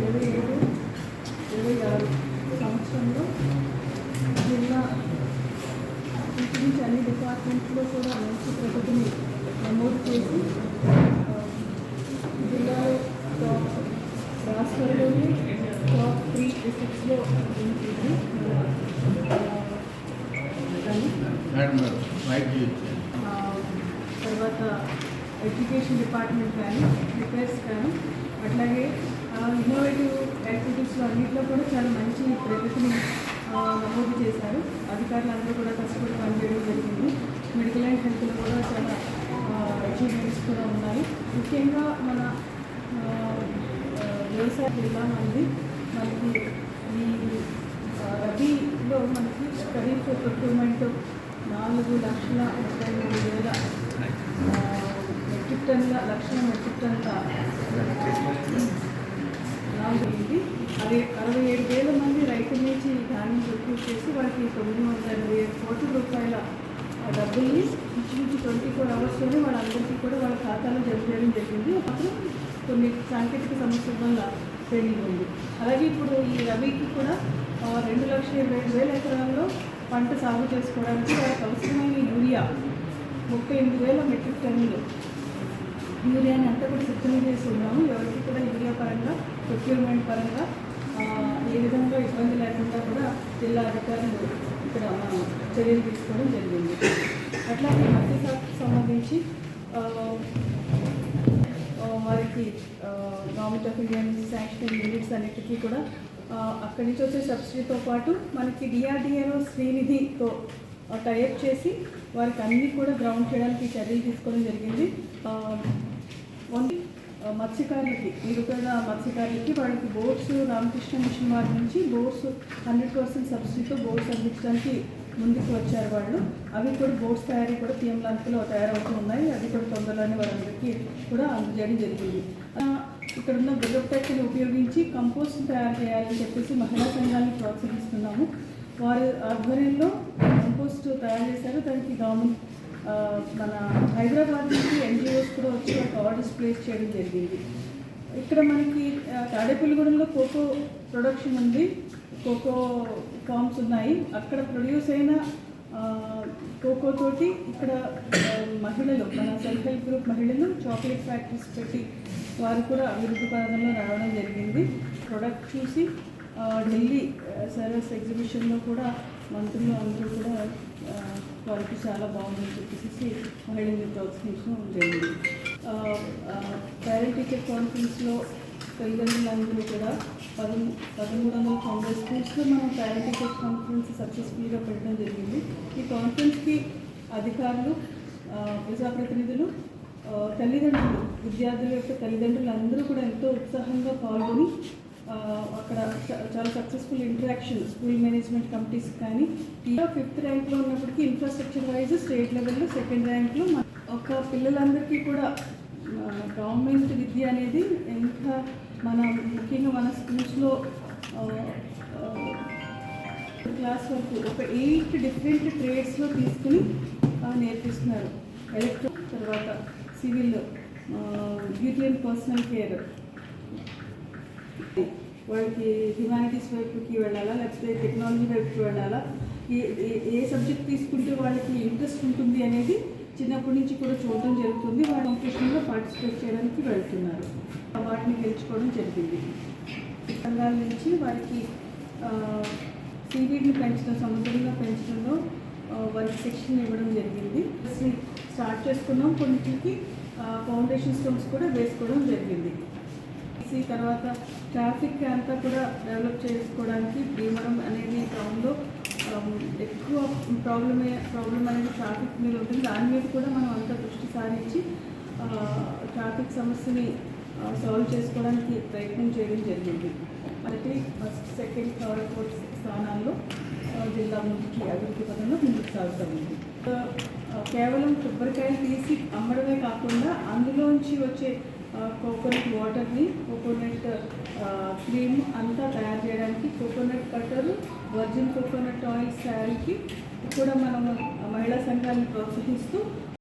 2027-26 సంవత్సరంలో జిల్లా ఇంచుమించు అన్ని డిపార్ట్మెంట్లో కూడా మంచి ప్రగతిని నమోదు చేసి జిల్లాలో రాష్ట్రంలోని టాప్ 3 డిస్ట్రిక్ట్స్లో ఉంటుంది. తర్వాత ఎడ్యుకేషన్ డిపార్ట్మెంట్ కానీ రిపేర్స్ కానీ అట్లాగే ఇన్నోవేటివ్ యాక్టివిటీస్లో అన్నింటిలో కూడా చాలా మంచి ప్రగతిని నమోదు చేశారు. అధికారులందరూ కూడా కష్టపడి పనిచేయడం జరిగింది. మెడికల్ అండ్ హెల్త్లో కూడా చాలా అచీవ్మెంట్స్ కూడా ఉన్నాయి. ముఖ్యంగా మన వ్యవసాయ జిల్లా మనకి ఈ రబీలో మనకి ఖరీఫ్ ప్రొక్యూర్మెంట్ 4,33,000 మెట్రిక్ టన్నుల అయింది. అదే 67,000 మంది రైతుల నుంచి ధాన్యం ప్రొక్యూర్ చేసి వాళ్ళకి 987 కోట్ల రూపాయల డబ్బుల్ని ఇంచుమించు 24 అవర్స్లోనే వాళ్ళందరికీ కూడా వాళ్ళ ఖాతాలో జమ చేయడం జరిగింది. అప్పుడు కొన్ని సాంకేతిక సమస్యల వల్ల పెండింగ్ ఉంది. అలాగే ఇప్పుడు ఈ రబీకి కూడా 2,25,000 ఎకరాల్లో పంట సాగు చేసుకోవడానికి వాళ్ళకి అవసరమైన యూరియా 38,000 మెట్రిక్ టన్నులు యూరియాని అంతా కూడా సిద్ధం చేసి ఉన్నాము. ఎవరికి కూడా యూరియా పరంగా ప్రొక్యూర్మెంట్ పరంగా ఏ విధంగా ఇబ్బంది లేకుండా కూడా జిల్లా అధికారులు ఇక్కడ చర్యలు తీసుకోవడం జరిగింది. అట్లాగే మధ్య శాఖకు సంబంధించి వారికి government of India sanction units అన్నిటికీ కూడా అక్కడి నుంచి వచ్చే సబ్సిడీతో పాటు మనకి డిఆర్డిఏలో శ్రీనిధితో టైఅప్ చేసి వారికి అన్నీ కూడా గ్రౌండ్ చేయడానికి చర్యలు తీసుకోవడం జరిగింది. మత్స్యకారులకి నిరుపేద మత్స్యకారులకి వాళ్ళకి బోట్స్ రామకృష్ణ మిషన్ వారి నుంచి బోట్స్ 100% సబ్సిడీతో బోట్స్ అందించడానికి ముందుకు వచ్చారు వాళ్ళు. అవి కూడా బోట్స్ తయారీ కూడా పిఎం లంకలో తయారవుతూ ఉన్నాయి. అది కూడా తొందరలోనే వాళ్ళందరికీ కూడా అందజేయడం జరిగింది. ఇక్కడ ఉన్న బిల్డప్టెక్ని ఉపయోగించి కంపోస్ట్ తయారు చేయాలని చెప్పేసి మహిళా సంఘాన్ని ప్రోత్సహిస్తున్నాము. వారి ఆధ్వర్యంలో కంపోస్ట్ తయారు చేశారు. దానికి గవర్నమెంట్ మన హైదరాబాద్ నుంచి ఎన్జిఓస్ కూడా వచ్చి ఒక ఆర్డర్స్ ప్లేస్ చేయడం జరిగింది. ఇక్కడ మనకి తాడేపల్లిగూడెంలో కోకో ప్రొడక్షన్ ఉంది, కోకో ఫార్మ్స్ ఉన్నాయి. అక్కడ ప్రొడ్యూస్ అయిన కోకో తోటి ఇక్కడ మహిళలు మన సెల్ఫ్ హెల్ప్ గ్రూప్ మహిళలు చాక్లెట్ ఫ్యాక్టరీస్ పెట్టి వారు కూడా అభివృద్ధి పదంలో రావడం జరిగింది. ప్రొడక్ట్ చూసి ఢిల్లీ సర్వీస్ ఎగ్జిబిషన్లో కూడా మంత్రులు అందరూ కూడా వారికి చాలా బాగుందని చెప్పేసి మహిళల్ని ప్రోత్సహించడం జరిగింది. పేరెంట్ టీచర్ కాన్ఫరెన్స్లో తల్లిదండ్రులందరూ కూడా 1390 స్కూల్స్లో మనం పేరెంట్ టీచర్ కాన్ఫరెన్స్ సక్సెస్ఫుల్గా పెట్టడం జరిగింది. ఈ కాన్ఫరెన్స్కి అధికారులు, ప్రజాప్రతినిధులు, తల్లిదండ్రులు, విద్యార్థుల యొక్క తల్లిదండ్రులు అందరూ కూడా ఎంతో ఉత్సాహంగా పాల్గొని అక్కడ చాలా successful interaction school management committees కానీ 5th ర్యాంక్లో ఉన్నప్పటికీ ఇన్ఫ్రాస్ట్రక్చర్ వైజ్ స్టేట్ లెవెల్లో 2nd ర్యాంక్లో ఒక పిల్లలందరికీ కూడా గవర్నమెంట్ విద్య అనేది ఎంత ముఖ్యంగా మన స్కూల్స్లో క్లాస్ వరకు ఒక 8 డిఫరెంట్ ట్రేడ్స్లో తీసుకుని నేర్పిస్తున్నారు. ఎలక్ట్రో, తర్వాత civil, beauty and personal care, వాళ్ళకి హ్యుమానిటీస్ వైపుకి వెళ్ళాలా లేకపోతే టెక్నాలజీ వైపుకి వెళ్ళాలా, ఏ సబ్జెక్ట్ తీసుకుంటే వాళ్ళకి ఇంట్రెస్ట్ ఉంటుంది అనేది చిన్నప్పటి నుంచి కూడా చూడడం జరుగుతుంది. వాళ్ళ కాంపిటీషన్లో పార్టిసిపేట్ చేయడానికి వెళ్తున్నారు. వాటిని గెలుచుకోవడం జరిగింది. సంఘాల నుంచి వారికి సీవీడ్ని పెంచడం, సముద్రంగా పెంచడంలో వారికి శిక్షణ ఇవ్వడం జరిగింది. స్టార్ట్ చేసుకున్నాం, కొన్నిటికి ఫౌండేషన్ స్టోన్స్ కూడా వేసుకోవడం జరిగింది. తర్వాత ట్రాఫిక్ అంతా కూడా డెవలప్ చేసుకోవడానికి భీమవరం అనేది టౌన్లో ఎక్కువ ప్రాబ్లం అనేది ట్రాఫిక్ మీద ఉంటుంది. దాని మీద కూడా మనం అంతా దృష్టి సారించి ట్రాఫిక్ సమస్యని సాల్వ్ చేసుకోవడానికి ప్రయత్నం చేయడం జరిగింది. అంటే 1st, 2nd, 3rd, 4th స్థానాల్లో జిల్లా ముందుకి అభివృద్ధి పదంలో ముందుకు సాగుతుంది. కేవలం కొబ్బరికాయలు తీసి అమ్మడమే కాకుండా అందులోంచి వచ్చే కోకోనట్ వాటర్ని, కోకోనట్ క్రీమ్ అంతా తయారు చేయడానికి coconut butter, virgin coconut oils తయారీకి కూడా మనము మహిళా సంఘాన్ని ప్రోత్సహిస్తూ